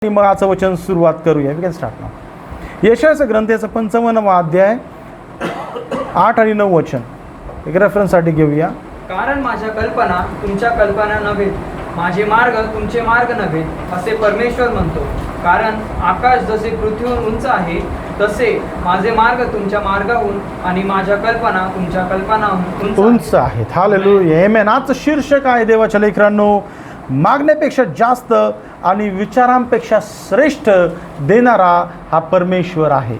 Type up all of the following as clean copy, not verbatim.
मग आजचं वचन सुरुवात करूया. We can start now. यशायाचा ग्रंथाचा 55वा अध्याय 8 आणि 9 वचन एक रेफरन्ससाठी घेऊया. कारण माझ्या कल्पना तुमच्या कल्पना नव्हे, माझे मार्ग तुमचे मार्ग नव्हे, असे परमेश्वर म्हणतो. कारण आकाश जसे पृथ्वीहून उंच आहे, तसे माझे मार्ग तुमच्या मार्गाहून आणि माझ्या कल्पना तुमच्या कल्पनाहून उंच आहेत. हालेलुया. आमेन. आजचं शीर्षक आहे देवाच्या लेकरांनो, मागण्यापेक्षा जास्त आणि विचारांपेक्षा श्रेष्ठ देणारा हा परमेश्वर आहे.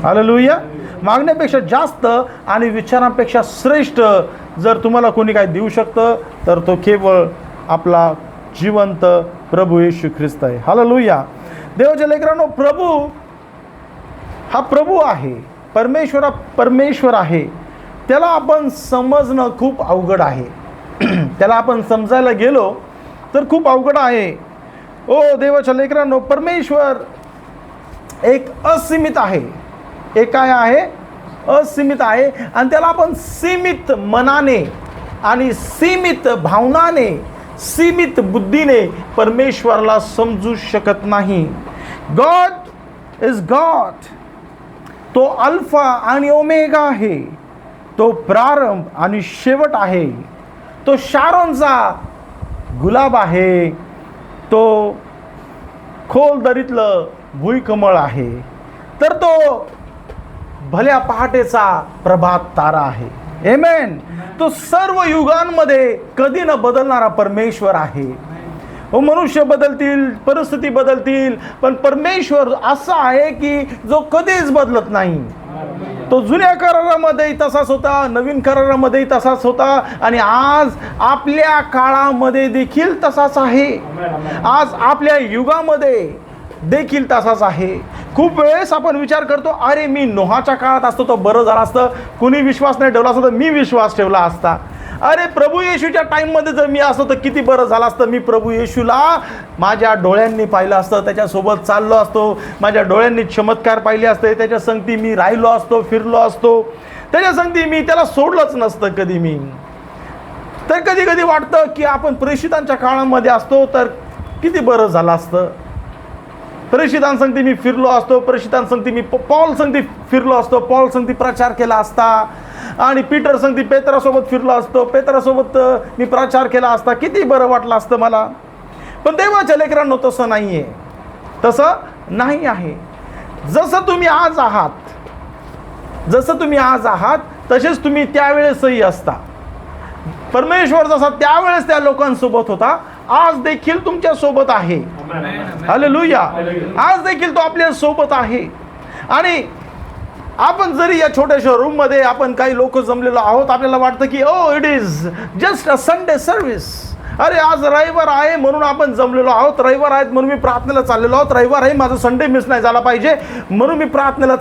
हालेलुया. मागण्यापेक्षा जास्त आणि विचारांपेक्षा श्रेष्ठ जर तुम्हाला कोणी काय देऊ शकतं तर तो केवळ आपला जिवंत प्रभू येशू ख्रिस्त आहे. हालेलुया. देवाच्या लेकरांनो, प्रभू हा प्रभू आहे, परमेश्वर आहे. त्याला आपण समजणं खूप अवघड आहे. त्याला आपण समजायला गेलो तर खूप अवघड आहे. ओ देवाच्या लेकरांनो, परमेश्वर एक असीमित आहे. एक काय आहे? असीमित आहे. आणि त्याला आपण सीमित मनाने आणि सीमित भावनाने, सीमित बुद्धीने परमेश्वराला समजू शकत नाही. God is God. तो अल्फा आणि ओमेगा आहे. तो प्रारंभ आणि शेवट आहे. तो शारोनचा गुलाब आहे. तो खोल दरीतलं भुईकमळ आहे. तर तो भल्या पहाटेचा प्रभात तारा आहे. आमेन. तो सर्व युगांमध्ये कधी न बदलणारा परमेश्वर आहे. मनुष्य बदलतील, परिस्थिती बदलतील, पण परमेश्वर असा आहे की जो कधीच बदलत नाही. तो जुन्या करारामध्ये तसाच होता, नवीन करारामध्ये तसाच होता आणि आज आपल्या काळामध्ये देखील तसाच आहे. आज आपल्या युगामध्ये देखील तसाच आहे. खूप वेळेस आपण विचार करतो, अरे मी नोहाच्या काळात असतो तर बरं झालं असतं, कुणी विश्वास नाही ठेवला असता तर मी विश्वास ठेवला असता. अरे प्रभू येशूच्या टाईममध्ये जर मी असतो तर किती बरं झालं असतं. मी प्रभू येशूला माझ्या डोळ्यांनी पाहिलं असतं, त्याच्यासोबत चाललो असतो, माझ्या डोळ्यांनी चमत्कार पाहिले असते, त्याच्या संगती मी राहिलो असतो, फिरलो असतो, त्याच्या संगती मी त्याला सोडलंच नसतं कधी मी. तर कधी कधी वाटतं की आपण प्रेषितांच्या काळामध्ये असतो तर किती बरं झालं असतं. प्रेषितांसंगती मी फिरलो असतो, प्रेषितांसंगती मी पॉल संगती फिरलो असतो, पॉल संगती प्रचार केला असता, आणि पीटर संगती पेत्रासोबत फिरलो असतो, पेत्रासोबत मी प्रचार केला असता, किती बरं वाटलं असतं मला. पण देवाच्या लेकरांनो तसं नाही आहे. तसं नाही आहे. जसं तुम्ही आज आहात तसेच तुम्ही त्यावेळेसही असता. परमेश्वर जसा त्यावेळेस त्या लोकांसोबत होता, आज देखील तुमच्या सोबत आहे. हालेलुया. आज देखील तो आपल्या सोबत आहे. आणि आपण जरी या छोट्याशा रूममध्ये आपण काही लोक जमलेलो आहोत, आपल्याला वाटतं की it is just a Sunday service. अरे आज रविवार आहे म्हणून आपण जमलेलो आहोत, रविवार आहेत म्हणून मी प्रार्थनेला चाललेलो आहोत, रविवार आहे माझं संडे मिस नाही झाला पाहिजे म्हणून मी प्रार्थनेला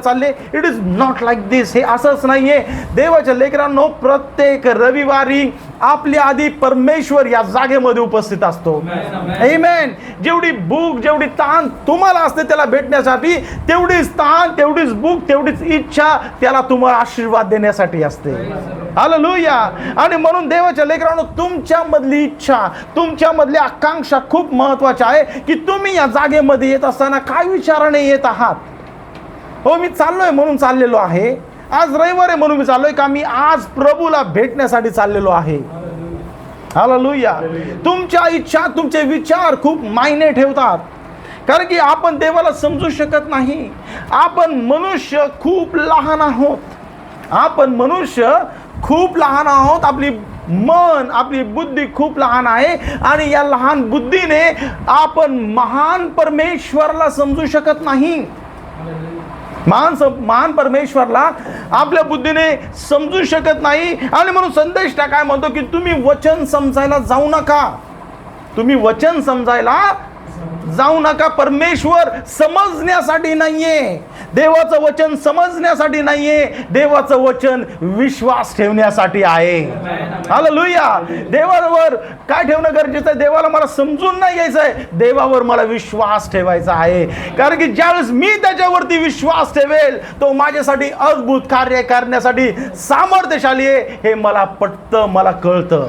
चालले. इट इज नॉट लाईक दिस. हे असंच नाही आहे. देवाच्या लेकरांनो, प्रत्येक रविवारी आपल्या आधी परमेश्वर या जागेमध्ये उपस्थित असतो. आमेन. जेवढी भूक, जेवढी ताण तुम्हाला असते त्याला भेटण्यासाठी, तेवढीच ताण, तेवढीच भूक, तेवढीच इच्छा त्याला तुम्हाला आशीर्वाद देण्यासाठी असते. हालेलुया. आणि म्हणून देवाच्या लेकरांनो, तुमच्यामधली इच्छा, तुमच्यामधली आकांक्षा खूप महत्वाची आहे की तुम्ही या जागेमध्ये येत असताना काय विचाराने येत आहात. मी चाललोय म्हणून चाललेलो आहे, आज रविवार आहे म्हणून मी चाललोय, का मी आज प्रभूला भेटण्यासाठी चाललेलो आहे. हालेलुया. तुमच्या इच्छा, तुमचे विचार खूप मायने ठेवतात. कारण की आपण देवाला समजू शकत नाही. आपण मनुष्य खूप लहान आहोत. आपली मन, आपली बुद्धी खूप लहान आहे. आणि या लहान बुद्धीने आपण महान परमेश्वराला समजू शकत नाही. महान परमेश्वरला आपल्या बुद्धीने समजू शकत नाही. आणि म्हणून संदेश काय म्हणतो की तुम्ही वचन समजायला जाऊ नका. परमेश्वर समजण्यासाठी नाहीये, देवाचं वचन समजण्यासाठी नाहीये, देवाचं वचन विश्वास ठेवण्यासाठी आहे. हालेलुया. देवावर काय ठेवणं गरजेचं आहे? देवाला मला समजून नाही घ्यायचं आहे, देवावर मला विश्वास ठेवायचा आहे. कारण की ज्यावेळेस मी त्याच्यावरती विश्वास ठेवेल, तो माझ्यासाठी अद्भुत कार्य करण्यासाठी सामर्थ्यशाली आहे, हे मला पटतं, मला कळतं.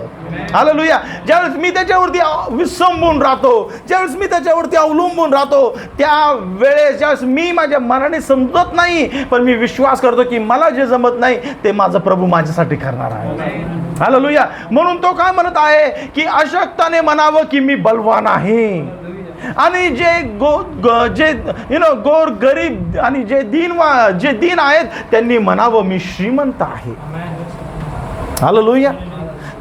हालेलुया. ज्यावेळेस मी त्याच्यावरती विसंबून राहतो, ज्यावेळेस मी त्याच्यावरती अवलंबून राहतो, त्यावेळेस ज्यावेळेस मी माझ्या मनाने समजत नाही, पण मी विश्वास करतो की मला जे जमत नाही ते माझा प्रभू माझ्यासाठी करणार आहे. हालेलुया. म्हणून तो काय म्हणत आहे की अशक्ताने म्हणावं की मी बलवान आहे, आणि जे गोर गरीब आणि जे दीन आहेत त्यांनी म्हणावं मी श्रीमंत आहे. हालेलुया.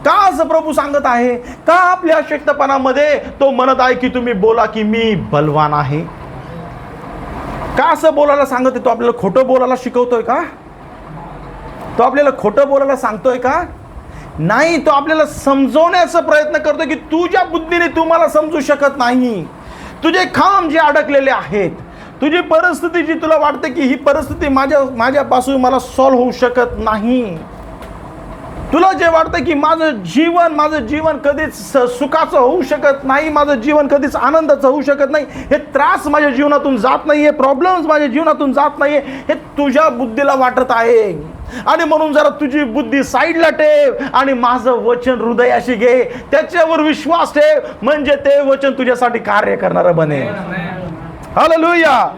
का असं प्रभू सांगत आहे? का आपल्या अशक्तपणामध्ये तो म्हणत आहे की तुम्ही बोला की मी बलवान आहे? का असं बोलायला सांगत आहे? तो आपल्याला खोटं बोलायला शिकवतोय का? तो आपल्याला खोटं बोलायला सांगतोय का? नाही, तो आपल्याला समजवण्याचा प्रयत्न करतोय की तुझ्या बुद्धीने तू मला समजू शकत नाही. तुझे खांब जे अडकलेले आहेत, तुझी परिस्थिती जी तुला वाटते की ही परिस्थिती माझ्यापासून मला सॉल्व्ह होऊ शकत नाही, तुला जे वाटतं की माझं जीवन कधीच सुखाचं होऊ शकत नाही, माझं जीवन कधीच आनंदाचं होऊ शकत नाही, हे त्रास माझ्या जीवनातून जात नाहीये, प्रॉब्लेम्स माझ्या जीवनातून जात नाहीये, हे तुझ्या बुद्धीला वाटत आहे. आणि म्हणून जरा तुझी बुद्धी साईडला ठेव आणि माझं वचन हृदयाशी घे, त्याच्यावर विश्वास ठेव, म्हणजे ते वचन तुझ्यासाठी कार्य करणारं बनेल. हालेलुया.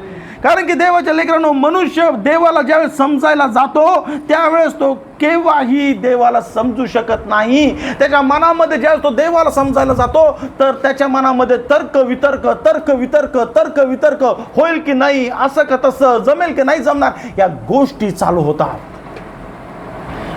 कारण की देवाच्या लेकरांनो, मनुष्य देवाला ज्यावेळेस समजायला जातो त्यावेळेस तो केव्हाही देवाला समजू शकत नाही. त्याच्या मनामध्ये ज्यावेळेस तो देवाला समजायला जातो तर त्याच्या मनामध्ये तर्क वितर्क होईल की नाही, असं का तसं, जमेल की नाही जमणार, या गोष्टी चालू होतात.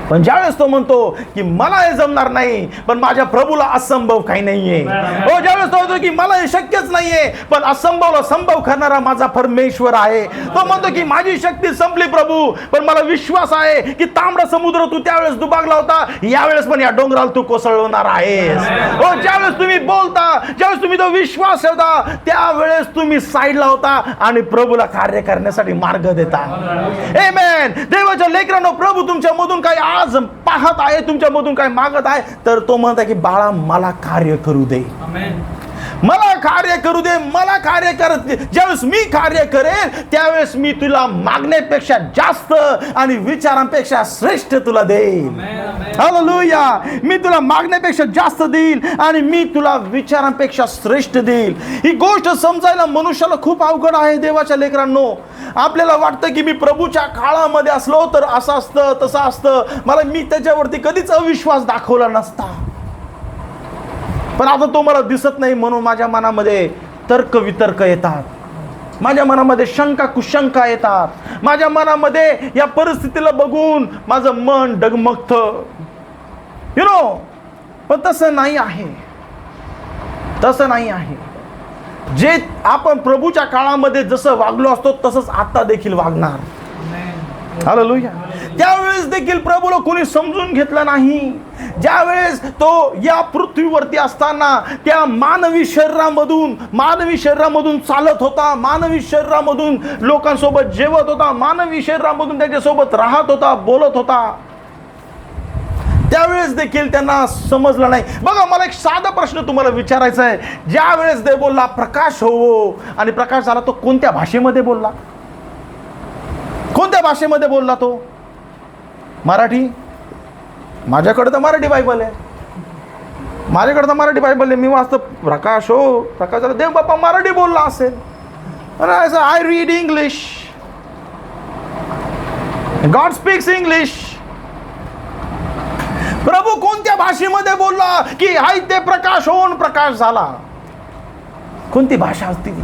पण ज्यावेळेस तो म्हणतो की मला हे जमणार नाही, पण माझ्या प्रभूला असंभव काही नाहीये, हो, ज्यावेळेस तो म्हणतो की मला हे शक्यच नाहीये, पण असंभवला संभव करणारा माझा परमेश्वर आहे. तो म्हणतो की माझी शक्ती संपली प्रभू, पण मला विश्वास आहे की तांबडा समुद्र तू त्यावेळेस दुभागला होता, यावेळेस पण या डोंगराला तू कोसळवणार आहेस. हो, ज्यावेळेस तुम्ही बोलता, ज्यावेळेस तुम्ही तो विश्वास ठेवता, त्यावेळेस तुम्ही साईडला होता आणि प्रभूला कार्य करण्यासाठी मार्ग देता. आमेन. देवाच्या लेकरांनो, प्रभू तुमच्या मधून काही आज पाहत आहे, तुमच्या मधून काय मागत आहे, तर तो म्हणत आहे की बाळा मला कार्य करू दे, मला कार्य करू दे, मला कार्य करत. ज्यावेळेस मी कार्य करेन त्यावेळेस मी तुला मागण्यापेक्षा जास्त आणि विचारांपेक्षा श्रेष्ठ तुला देईल. हालेलुया. मी तुला मागण्यापेक्षा जास्त देईल आणि मी तुला विचारांपेक्षा श्रेष्ठ देईल. ही गोष्ट समजायला मनुष्याला खूप अवघड आहे. देवाच्या लेकरांनो, आपल्याला वाटतं की मी प्रभूच्या काळामध्ये असलो तर असं असतं तसं असतं, मी त्याच्यावरती कधीच अविश्वास दाखवला नसता, पण आता तो मला दिसत नाही म्हणून माझ्या मनामध्ये तर्क वितर्क येतात, माझ्या मनामध्ये शंका कुशंका येतात, माझ्या मनामध्ये या परिस्थितीला बघून माझं मन डगमगतं. पण तसं नाही आहे, तसं नाही आहे. जे आपण प्रभूच्या काळामध्ये जसं वागलो असतो तसंच आता देखील वागणार. हालेलुया. त्यावेळेस देखील प्रभूला कोणी समजून घेतलं नाही. ज्यावेळेस तो या पृथ्वीवरती असताना त्या मानवी शरीरामधून चालत होता, मानवी शरीरामधून लोकांसोबत जेवत होता, मानवी शरीरामधून त्यांच्यासोबत राहत होता, बोलत होता, त्यावेळेस देखील त्यांना समजलं नाही. बघा, मला एक साधा प्रश्न तुम्हाला विचारायचा आहे. ज्यावेळेस देव बोलला प्रकाश हो आणि प्रकाश झाला, तो कोणत्या भाषेमध्ये बोलला? कोणत्या भाषेमध्ये बोलला तो? मराठी? माझ्याकडे तर मराठी बायबल आहे, मी वाचतो प्रकाश हो, प्रकाश झाला. देव बाप्पा मराठी बोलला असेल. I read English, God speaks English. प्रभू कोणत्या भाषेमध्ये बोलला की हाय ते प्रकाश होऊन प्रकाश झाला? कोणती भाषा असते ती?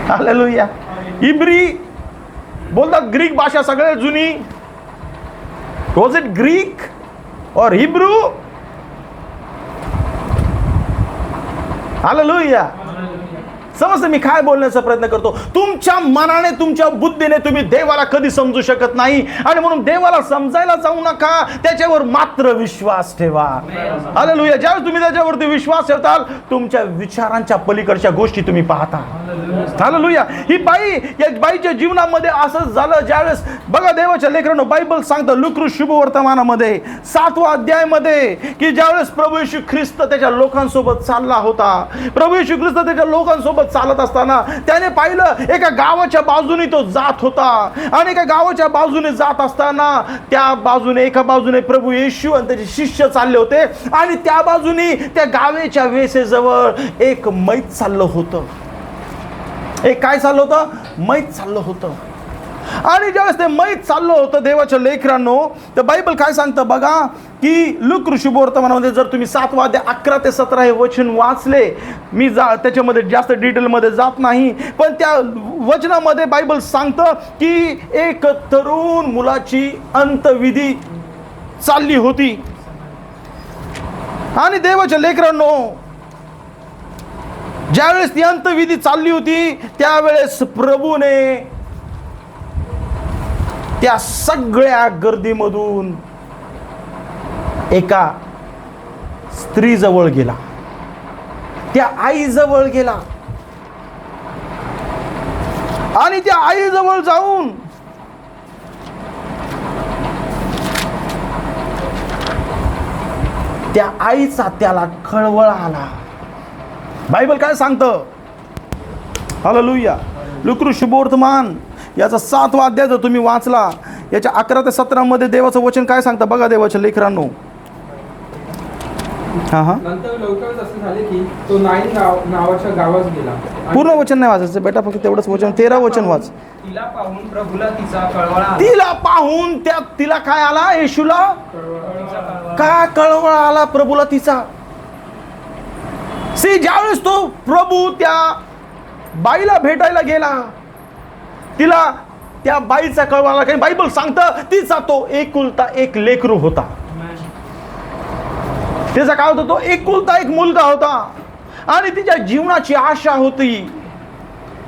हालेलुया. इब्री बोलतात, ग्रीक भाषा सगळ्यात जुनी. वॉज इट ग्रीक और हिब्रू? हालेलुया. समजतं मी काय बोलण्याचा प्रयत्न करतो? तुमच्या मनाने, तुमच्या बुद्धीने तुम्ही देवाला कधी समजू शकत नाही, आणि म्हणून देवाला समजायला जाऊ नका, त्याच्यावर मात्र विश्वास ठेवा. हालेलुया. ज्यावेळेस तुम्ही त्याच्यावरती विश्वास ठेवताल, तुमच्या विचारांच्या पलीकडच्या गोष्टी तुम्ही पाहता. हालेलुया. ही बाई, या बाईच्या जीवनामध्ये असंच झालं. ज्यावेळेस बघा देवाच्या लेकरांनो, बायबल सांगतं लुकरू शुभवर्तमानामध्ये 7व्या अध्यायामध्ये की ज्यावेळेस प्रभू येशू ख्रिस्त त्याच्या लोकांसोबत चालला होता, प्रभू येशू ख्रिस्त त्याच्या लोकांसोबत चालत असताना त्याने पाहिलं एका गावाच्या बाजूने तो जात होता आणि एका गावाच्या बाजूने जात असताना त्या बाजूने, एका बाजूने प्रभू येशू आणि त्याचे शिष्य चालले होते आणि त्या बाजूने त्या गावेच्या वेसेजवळ एक मैत चाललं होतं. एक काय चाललं होतं? मैत चाललं होतं. आणि ज्यावेळेस ते मैत चाललं होतं देवाच्या लेकरांनो, तर बायबल काय सांगतं बघा की लूक शुभवर्तमानामध्ये जर तुम्ही 7वा अध्याय 11 ते 17 हे वचन वाचले, मी त्याच्यामध्ये जास्त डिटेलमध्ये जात नाही, पण त्या वचनामध्ये बायबल सांगतं की एक तरुण मुलाची अंतविधी चालली होती. आणि देवाच्या लेकरांनो, ज्यावेळेस ती अंतविधी चालली होती त्यावेळेस प्रभूने त्या सगळ्या गर्दीमधून एका स्त्रीजवळ गेला, त्या आईजवळ गेला आणि त्या आईजवळ जाऊन त्या आईचा त्याला कळवळ आला. बायबल काय सांगतं? हालेलुया. लुकरू शुभवर्तमान याचा 7वा अध्याय जर तुम्ही वाचला, याच्या 11 ते 17 मध्ये देवाचं वचन काय सांगतं बघा देवाच्या लेकरांनो. नंतर लवकरच असे झाले की तो नाईन नावाच्या गावात गेला. पूर्ण वचन नाही वाचायचं बेटा, फक्त तेवढंच वचन, 13 वचन वाच. तिला पाहून प्रभूला तिचा कळवळा आला. तिला पाहून तिला काय आला? येशूला काय कळवळ आला? प्रभूला तिचा. ज्यावेळेस तो प्रभू त्या बाईला भेटायला गेला, तिला त्या बाईचा कळवळ आला. कारण बायबल सांगतं तिचा तो एकुलता एक लेकरू होता. त्याचा काय होता? तो एकुलता एक मुलगा होता आणि तिच्या जीवनाची आशा होती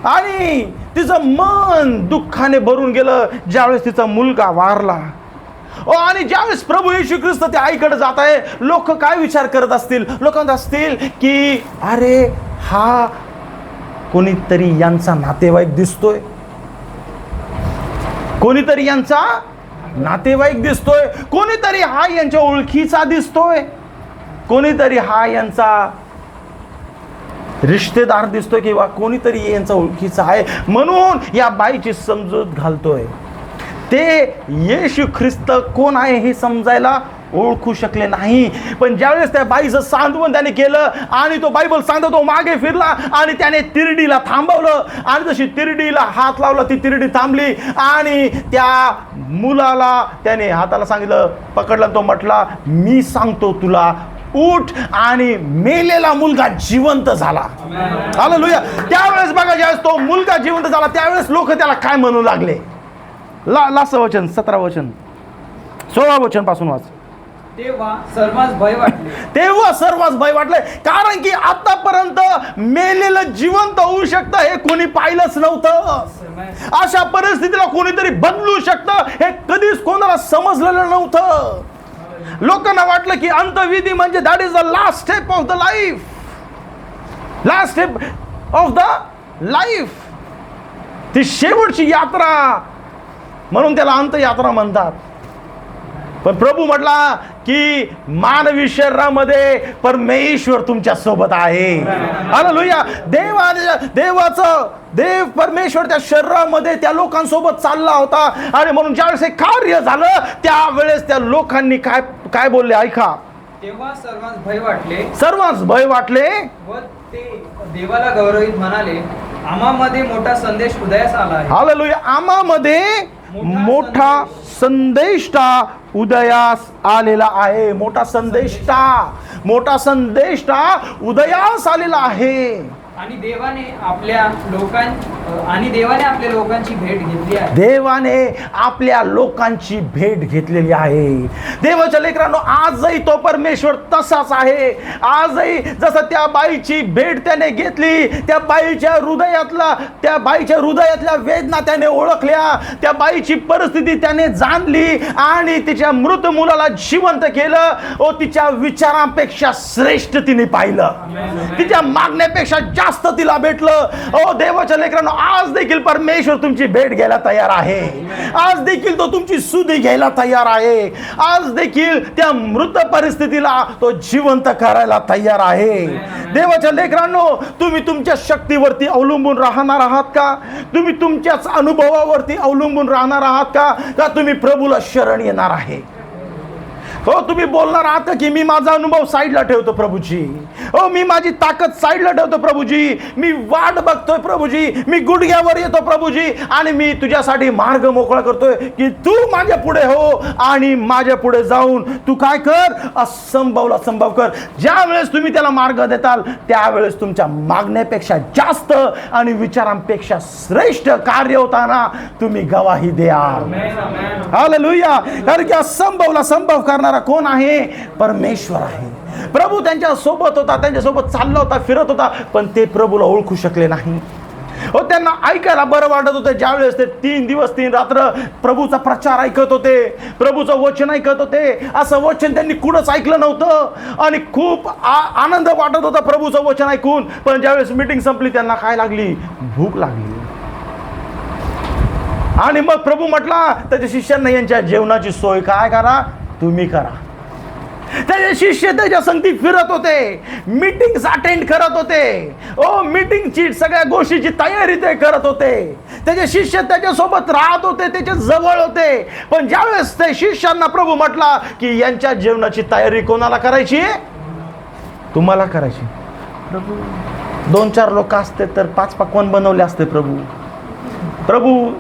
आणि तिचं मन दुःखाने भरून गेलं ज्यावेळेस तिचा मुलगा वारला. आणि ज्यावेळेस प्रभू येशू ख्रिस्त त्या आईकडे जात आहे, लोक काय विचार करत असतील? लोकांना असतील की अरे हा कोणीतरी यांचा नातेवाईक दिसतोय, कोणीतरी यांचा नातेवाईक दिसतोय, कोणीतरी हा यांच्या ओळखीचा दिसतोय, कोणीतरी हा यांचा रिश्तेदार दिसतोय किंवा कोणीतरी यांचा ओळखीचा आहे, म्हणून या बाईची समजूत घालतोय. ते येशू ख्रिस्त कोण आहे हे समजायला ओळखू शकले नाही. पण ज्यावेळेस त्या बाईचं सांत्वन त्याने केलं आणि तो बायबल सांगतो तो मागे फिरला आणि त्याने तिरडीला थांबवलं आणि जशी तिरडीला हात लावला ती तिरडी थांबली आणि त्या मुलाला त्याने हाताला सांगितलं, पकडला. तो म्हटला मी सांगतो तुला उठ, आणि मेलेला मुलगा जिवंत झाला. हालेलुया. त्यावेळेस बघा ज्यावेळेस तो मुलगा जिवंत झाला त्यावेळेस लोक त्याला काय म्हणू लागले? लास्ट वचन 17 वचन 16 वचन पासून वाच. तेव्हा सर्वांस भय वाटले. तेव्हा सर्वांस भय वाटले, कारण की आतापर्यंत मेलेलं जिवंत होऊ शकतं हे कोणी पाहिलंच नव्हतं. अशा परिस्थितीला कोणीतरी बदलू शकतं हे कधीच कोणाला समजलेलं नव्हतं. लोकांना वाटलं की अंतविधी म्हणजे that is the last step of the life, last step of the life, ती शेवटची यात्रा, म्हणून त्याला अंतयात्रा म्हणतात. पण प्रभू म्हटला की मानवी शरीरामध्ये परमेश्वर तुमच्या सोबत आहे. हालेलुया. देव परमेश्वर त्या शरीरामध्ये त्या लोकांसोबत चालला होता आणि म्हणून ज्यावेळेस हे कार्य झालं त्यावेळेस त्या लोकांनी काय बोलले ऐका. तेव्हा सर्वांस भय वाटले, सर्वांस भय वाटले व ते देवाला गौरवित म्हणाले, आम्हामध्ये मोठा संदेश उदयास आला आहे. हालेलुया. आम्हामध्ये मोठा संदेष्टा उदयास आलेला आहे. मोठा संदेष्टा उदयास आलेला आहे. आणि देवाने आपल्या लोकांची भेट घेतली आहे. देवाने आपल्या लोकांची भेट घेतलेली आहे. देवाच्या लेकरांनो, आजही तो परमेश्वर तसाच आहे. आजही जसं त्या बाईची भेट त्याने घेतली, त्या बाईच्या हृदयातल्या वेदना त्याने ओळखल्या, त्या बाईची परिस्थिती त्याने जाणली आणि तिच्या मृत मुलाला जिवंत केलं. तिच्या विचारांपेक्षा श्रेष्ठ तिने पाहिलं, तिच्या मागण्यापेक्षा जास्त जास्त तिला भेटलं. ओ देवाच्या लेकरांनो, आज देखील परमेश्वर तुमची भेट घ्यायला तयार आहे. आज देखील तो तुमची सुधी घ्यायला तयार आहे. आज देखील त्या मृत परिस्थितीला तो जिवंत करायला तयार आहे. देवाच्या लेकरांनो, तुम्ही तुमच्या शक्तीवरती अवलंबून राहणार आहात का? तुम्ही तुमच्याच अनुभवावरती अवलंबून राहणार आहात का तुम्ही प्रभूला शरण येणार आहे? हो, तुम्ही बोलणार आहात की मी माझा अनुभव साईडला ठेवतो प्रभूजी, हो मी माझी ताकद साईडला ठेवतो प्रभूजी, मी वाट बघतोय प्रभूजी, मी गुडघ्यावर येतो प्रभूजी, आणि मी तुझ्यासाठी मार्ग मोकळा करतोय की तू माझ्या पुढे हो आणि माझ्या पुढे जाऊन तू काय कर, असंभवला संभव कर. ज्या वेळेस तुम्ही त्याला मार्ग देताल त्यावेळेस तुमच्या मागण्यापेक्षा जास्त आणि विचारांपेक्षा श्रेष्ठ कार्य होताना तुम्ही गवाही द्याल. हालेलुया. कारण की असंभवला संभव करणारा कोण आहे? परमेश्वर आहे. प्रभू त्यांच्या सोबत होता, त्यांच्यासोबत चालला होता, फिरत होता, पण ते प्रभूला ओळखू शकले नाही. हो, त्यांना ऐकायला बरं वाटत होतं ज्यावेळेस ते 3 दिवस 3 रात्र प्रभूचा प्रचार ऐकत होते, प्रभूचं वचन ऐकत होते. असं वचन त्यांनी कुठंच ऐकलं नव्हतं आणि खूप आनंद वाटत होता प्रभूचं वचन ऐकून. पण ज्यावेळेस मीटिंग संपली त्यांना काय लागली? भूक लागली. आणि मग प्रभू म्हटला त्याच्या शिष्यांना, यांच्या जेवणाची सोय काय करा? तुम्ही करा. त्याचे शिष्य त्याच्या संगती फिरत होते, मीटिंग्स अटेंड करत होते. ओ, मीटिंगची सगळ्या गोष्टीची तयारी ते करत होते. त्याचे शिष्य त्याच्यासोबत राहत होते, त्याच्या जवळ होते. पण ज्यावेळेस ते शिष्यांना प्रभू म्हटला की यांच्या जेवणाची तयारी कोणाला करायची? तुम्हाला करायची. प्रभू 2-4 लोक असते तर 5 पक्वान बनवले असते. प्रभू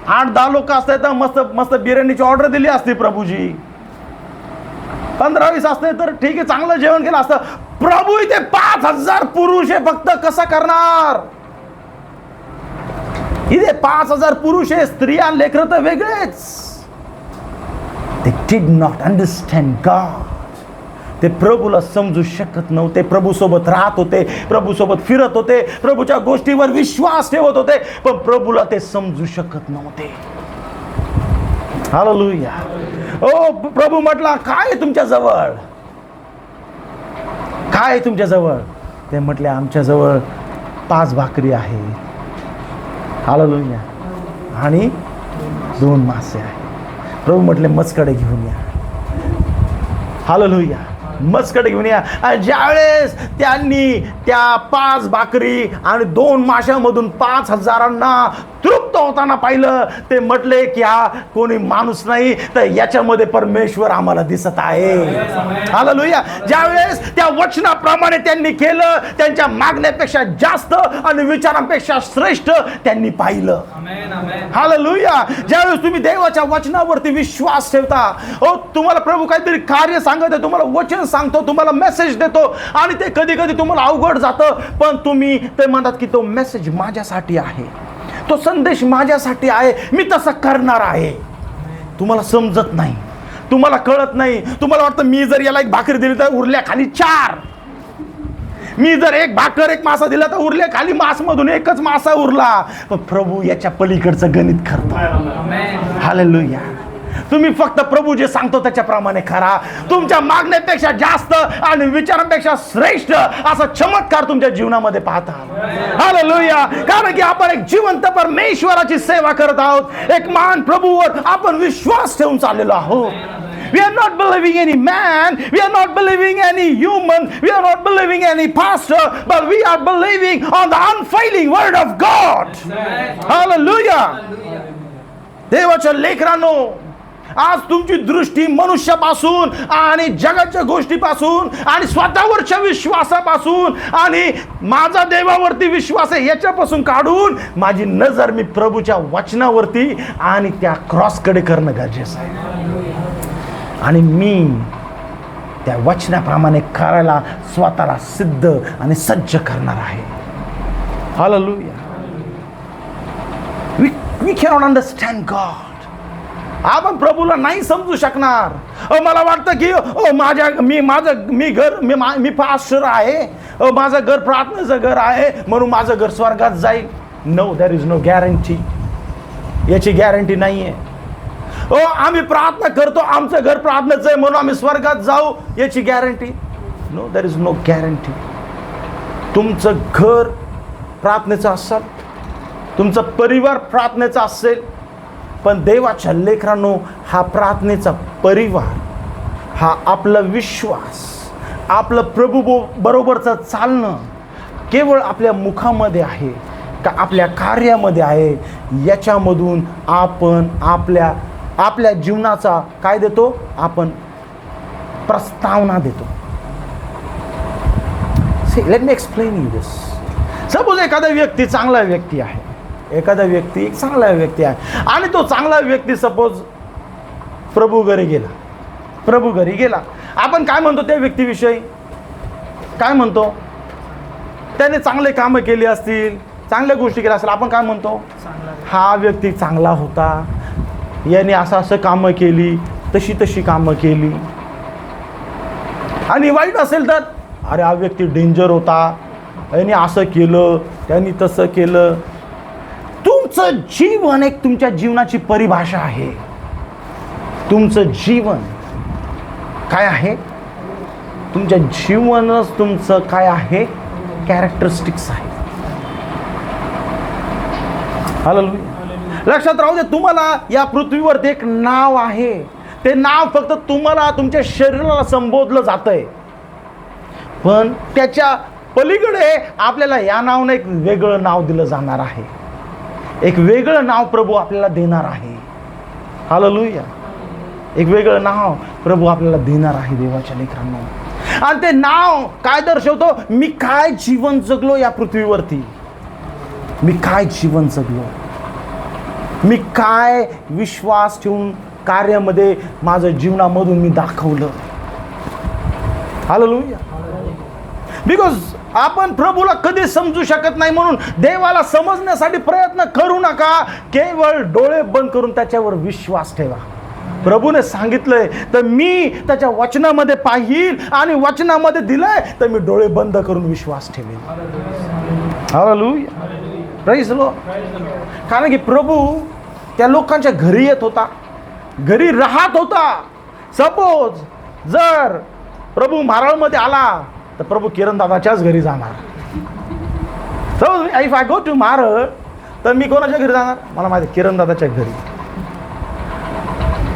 8-10 लोक असते तर मस्त मस्त बिर्याणीची ऑर्डर दिली असती प्रभूजी. 15-20 असते तर ठीक आहे, चांगलं जेवण केलं असतं. प्रभू इथे 5000 पुरुष आहे फक्त, कसं करणार? इथे 5000 पुरुष आहे, स्त्रिया लेकरं तर वेगळेच. They did not understand God. ते प्रभूला समजू शकत नव्हते. प्रभूसोबत राहत होते, प्रभूसोबत फिरत होते, प्रभूच्या गोष्टीवर विश्वास ठेवत होते, पण प्रभूला ते समजू शकत नव्हते. हालेलुया. ओ, प्रभू म्हटला काय तुमच्या जवळ? काय तुमच्या जवळ? ते म्हटले आमच्या जवळ 5 भाकरी आहे. हालेलुया. आणि 2 मासे आहे. प्रभू म्हटले मजकडे घेऊन या. हालेलुया. मजकडे घेऊन या. आणि ज्यावेळेस त्यांनी त्या 5 भाकरी आणि 2 माशांमधून 5000 तृप्त होताना पाहिलं, ते म्हटले की हा कोणी माणूस नाही, तर याच्यामध्ये परमेश्वर आम्हाला दिसत आहे. हालेलुया. ज्यावेळेस त्या वचनाप्रमाणे त्यांनी केलं, त्यांच्या मागण्यापेक्षा जास्त आणि विचारांपेक्षा श्रेष्ठ त्यांनी पाहिलं. हालेलुया. ज्यावेळेस तुम्ही देवाच्या वचनावरती विश्वास ठेवता, हो तुम्हाला प्रभू काहीतरी कार्य सांगत, तुम्हाला वचन सांगतो, तुम्हाला मेसेज देतो, आणि ते कधी कधी तुम्हाला अवघड जातं, पण तुम्ही ते म्हणतात की तो मेसेज माझ्यासाठी आहे, तो संदेश माझ्यासाठी आहे, मी तसं करणार आहे. तुम्हाला समजत नाही, तुम्हाला कळत नाही. तुम्हाला वाटतं मी जर याला 1 भाकरी दिली तर उरल्या खाली 4, मी जर 1 भाकर 1 मासा दिला तर उरल्या खाली मासमधून 1च मासा उरला. पण प्रभू याच्या पलीकडचं गणित करतो. हालेलुया. तुम्ही फक्त प्रभू जे सांगतो त्याच्याप्रमाणे करा. तुमच्या मागण्यापेक्षा जास्त आणि विचारांपेक्षा श्रेष्ठ असा चमत्कार तुमच्या जीवनामध्ये पाहता. हालेलुया. कारण की आपण एक जिवंत परमेश्वराची सेवा करत आहोत. एक महान प्रभूवर आपण विश्वास ठेवून चाललेलो आहोत. We are not believing any man, we are not believing any human, we are not believing any pastor, but we are believing on the unfailing word of God. Hallelujah. देवाच्या लेकरांनो, आज तुमची दृष्टी मनुष्यापासून आणि जगाच्या गोष्टीपासून आणि स्वतःवरच्या विश्वासापासून आणि माझा देवावरती विश्वास आहे याच्यापासून काढून माझी नजर मी प्रभूच्या वचनावरती आणि त्या क्रॉसकडे करणं गरजेचं आहे. आणि मी त्या वचनाप्रमाणे करायला स्वतःला सिद्ध आणि सज्ज करणार आहे. Hallelujah. We cannot understand God. आपण प्रभूला नाही समजू शकणार. मला वाटतं की मी पास्टर आहे, माझं घर प्रार्थनेचं घर आहे म्हणून माझं घर स्वर्गात जाईल. No, there is no guarantee. याची गॅरंटी नाही आहे. आम्ही प्रार्थना करतो, आमचं घर प्रार्थनेचं आहे म्हणून आम्ही स्वर्गात जाऊ, याची guarantee? No, there is no guarantee. तुमचं घर प्रार्थनेचा असाल, तुमचा परिवार प्रार्थनेचा असेल, पण देवाच्या लेकरांनो, हा प्रार्थनेचा परिवार, हा आपला विश्वास, आपलं प्रभू बरोबरचं चालणं केवळ आपल्या मुखामध्ये आहे का आपल्या कार्यामध्ये आहे, याच्यामधून आपण आपल्या जीवनाचा काय देतो, आपण प्रस्तावना देतो. Let me explain you this. Suppose एखादा व्यक्ती चांगला व्यक्ती आहे, एखादा व्यक्ती एक चांगला व्यक्ती आहे, आणि तो चांगला व्यक्ती सपोज प्रभू घरी गेला. आपण काय म्हणतो त्या व्यक्तीविषयी? काय म्हणतो? त्याने चांगले कामं केली असतील, चांगल्या गोष्टी केल्या असतील, आपण काय म्हणतो? हा व्यक्ती चांगला होता, याने असं कामं केली, तशी कामं केली. आणि वाईट असेल तर अरे हा व्यक्ती डेंजर होता, याने असं केलं, त्यांनी तसं केलं. तुमचं जीवन एक तुमच्या जीवनाची परिभाषा आहे. तुमचं जीवन काय आहे? तुमच्या जीवनच तुमचं काय आहे? कॅरेक्टरिस्टिक्स आहे. हालेलुया. लक्षात राहू दे, तुम्हाला या पृथ्वीवरती एक नाव आहे. ते नाव फक्त तुम्हाला तुमच्या शरीराला संबोधलं जातंय, पण त्याच्या पलीकडे आपल्याला या नावाने एक वेगळं नाव दिलं जाणार आहे. एक वेगळं नाव प्रभू आपल्याला देणार आहे. हालेलुया. एक वेगळं नाव प्रभू आपल्याला देणार आहे देवाच्या लेकरांनो. आणि ते नाव काय दर्शवतो? मी काय जीवन जगलो या पृथ्वीवरती, मी काय जीवन जगलो, मी काय विश्वास ठेवून कार्यामध्ये माझं जीवनामधून मी दाखवलं. हालेलुया. बिकॉज आपण प्रभूला कधी समजू शकत नाही, म्हणून देवाला समजण्यासाठी प्रयत्न करू नका. केवळ डोळे बंद करून त्याच्यावर विश्वास ठेवा. प्रभूने सांगितलंय तर मी त्याच्या वचनामध्ये पाहिल, आणि वचनामध्ये दिलंय तर मी डोळे बंद करून विश्वास ठेवेन. हालेलुया. Praise the Lord. कारण की प्रभू त्या लोकांच्या घरी येत होता, घरी राहत होता. सपोज जर प्रभू मारळमध्ये आला तर प्रभू किरण दादाच्याच घरी जाणार. Suppose if I go to Maral, तर मी कोणाच्या घरी जाणार? मला माहिती, किरण दादाच्या घरी.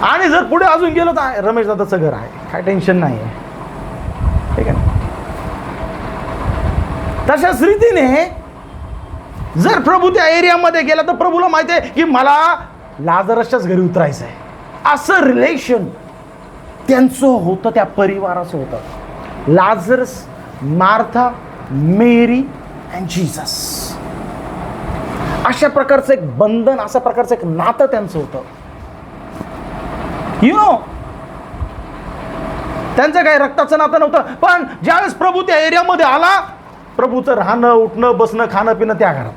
आणि जर पुढे अजून गेलो तर रमेश दादाचं घर आहे, काय टेन्शन नाही आहे. ठीक आहे. तशाच रीतीने जर प्रभू त्या एरियामध्ये गेला तर प्रभूला माहिती आहे की मला लाजरसच्याच घरी उतरायचं आहे. असं रिलेशन त्यांचं होतं, त्या परिवाराचं होतं. Lazarus, Martha, Mary and Jesus, अशा प्रकारचं एक बंधन, अशा प्रकारचं एक नातं त्यांचं होतं. यु नो, त्यांचं काही रक्ताचं नातं नव्हतं, पण ज्यावेळेस प्रभू त्या एरियामध्ये आला, प्रभूचं राहणं, उठणं, बसणं, खाणं पिणं त्या घरात.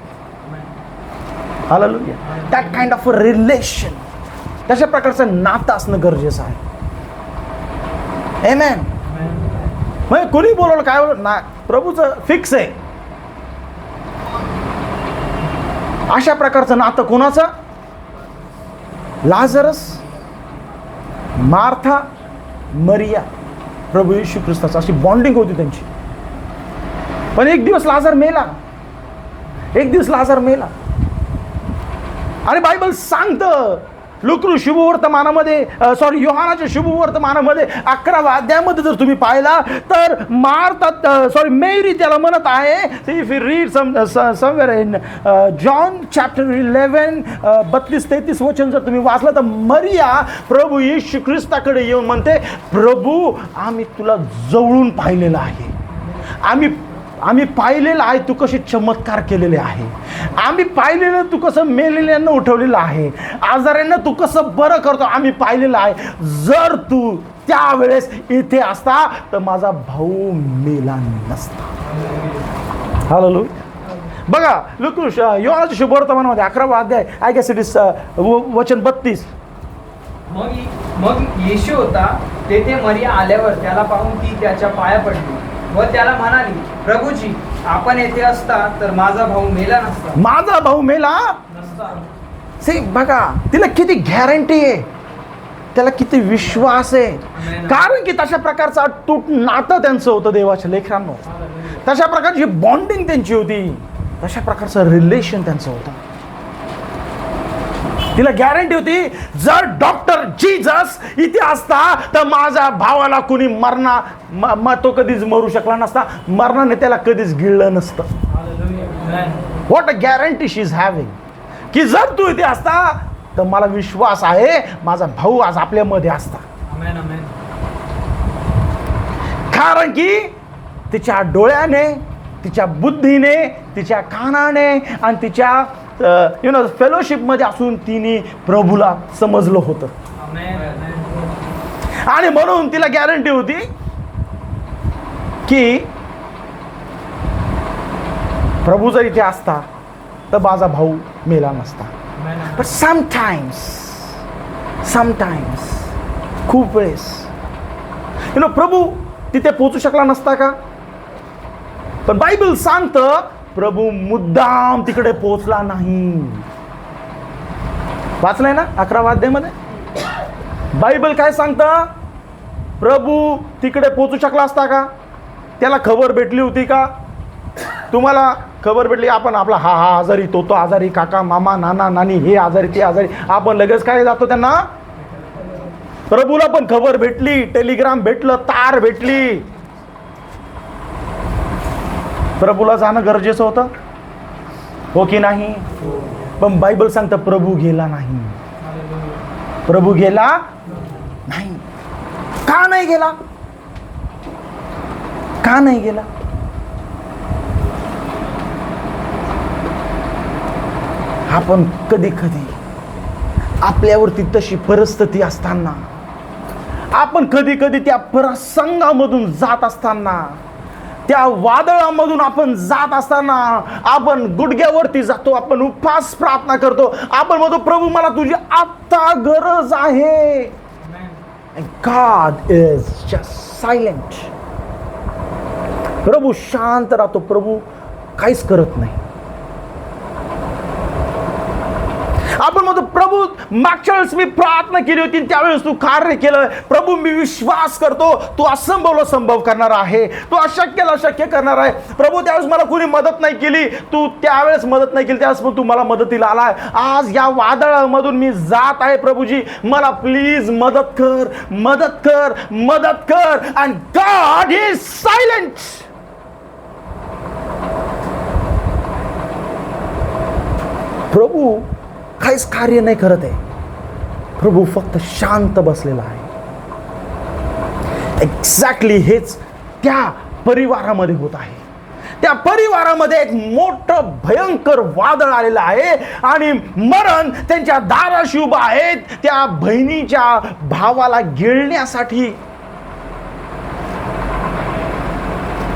Hallelujah. That kind of a relation, तशा प्रकारचं नातं असणं गरजेचं आहे. आमेन. मग कोणी बोलवलं काय बोलवलं ना, प्रभूचं फिक्स आहे. अशा प्रकारचं नातं कोणाचं? लाजरस, मार्था, मरिया, प्रभू येशू ख्रिस्ताचं, अशी बॉन्डिंग होती त्यांची. पण एक दिवस लाजर मेला. आणि बायबल सांगतं, लुकरू शुभवर्तमानामध्ये, योहानाच्या शुभवर्तमानामध्ये 11व्या अध्यायामध्ये जर तुम्ही पाहिला तर मेरी त्याला म्हणत आहे. If you read somewhere in John chapter 11 32-33 वचन जर तुम्ही वाचलं तर मरिया प्रभू येशू ख्रिस्ताकडे येऊन म्हणते, प्रभू आम्ही तुला जवळून पाहिलेलं आहे, आम्ही पाहिलेलं आहे तू कसे चमत्कार केलेले आहे, आम्ही पाहिलेलं तू कसं मेलेल्यांना उठवलेलं आहे, आजाऱ्यांना तू कसं बरं करतो आम्ही पाहिलेलं आहे. जर तू त्यावेळेस इथे असता तर माझा भाऊ मेला नसता. हालेलुया. बघा योहानाच्या शुभवर्तमानामध्ये 11वा अध्याय, आय गेस इट इज वचन 32. मग येशू होता तेथे. मरिया आल्यावर त्याला पाहून ती त्याच्या पाया पडली व त्याला म्हणाली, प्रभूजी आपण येथे असता तर माझा भाऊ मेला नसता. बघा तिला किती गॅरंटी आहे, त्याला किती विश्वास आहे. कारण की तशा प्रकारचं अटूट नातं त्यांचं होतं देवाच्या लेकरांनो. तशा प्रकारची बॉन्डिंग त्यांची होती. तशा प्रकारचं रिलेशन त्यांचं होतं. तिला गॅरंटी होती, जर डॉक्टर जीजस इथे असता तर माझ्या भावाला कुणी तो कधीच मरू शकला नसता, मरणाने त्याला कधीच गिळलं नसतं. What a guarantee she is having, की जर तू इथे असता तर मला विश्वास आहे माझा भाऊ आज आपल्यामध्ये असता. कारण की तिच्या डोळ्याने, तिच्या बुद्धीने, तिच्या कानाने आणि तिच्या फेलोशिप मध्ये असून तिने प्रभूला समजलं होतं. आणि म्हणून तिला गॅरंटी होती की प्रभू जर इथे असता तर माझा भाऊ मेला नसता. पण समटाइम्स खूप वेळेस प्रभू तिथे पोहोचू शकला नसता का? पण बायबल सांगतं प्रभू मुद्दाम तिकडे पोहोचला नाही. वाचलंय ना 11 अध्यायामध्ये बायबल काय सांगतं? प्रभू तिकडे पोहोचू शकला असता का? त्याला खबर भेटली होती का? तुम्हाला खबर भेटली, आपण आपला हा आजारी, तो आजारी, काका मामा नाना नानी हे आजारी ते आजारी, आपण लगेच काय जातो त्यांना? प्रभूला पण खबर भेटली, टेलिग्राम भेटलं, तार भेटली. प्रभूला जाणं गरजेचं होतं, हो की नाही? पण बायबल सांगतं प्रभू गेला नाही. प्रभू गेला नाही. का नाही गेला? का नाही गेला? आपण कधी कधी आपल्यावरती तशी परिस्थिती असताना, आपण कधी कधी त्या प्रसंगामधून जात असताना, त्या वादळामधून आपण जात असताना आपण गुडघ्यावरती जातो, आपण उपवास प्रार्थना करतो, आपण म्हणतो प्रभू मला तुझी आत्ता गरज आहे. God is just silent. प्रभू शांत राहतो, प्रभू काहीच करत नाही. आपण म्हणतो प्रभू मागच्या वेळेस मी प्रार्थना केली होती त्यावेळेस तू कार्य केलं. प्रभू मी विश्वास करतो तू असंभवला संभव करणार आहे, तू अशक्यला शक्य करणार आहे. प्रभू त्यावेळेस मला कुणी मदत नाही केली, तू त्यावेळेस मदत नाही केली, त्यावेळेस पण तू मला मदतीला आलाय. आज या वादळामधून मी जात आहे, प्रभूजी मला प्लीज मदत कर, मदत कर, मदत कर. And God is silent. प्रभू काहीच कार्य नाही करत आहे, प्रभू फक्त शांत बसलेला आहे. एक्झॅक्टली हेच त्या परिवारामध्ये होत आहे. त्या परिवारामध्ये एक मोठं भयंकर वादळ आलेलं आहे आणि मरण त्यांच्या दाराशी उभं आहेत, त्या बहिणीच्या भावाला गिळण्यासाठी.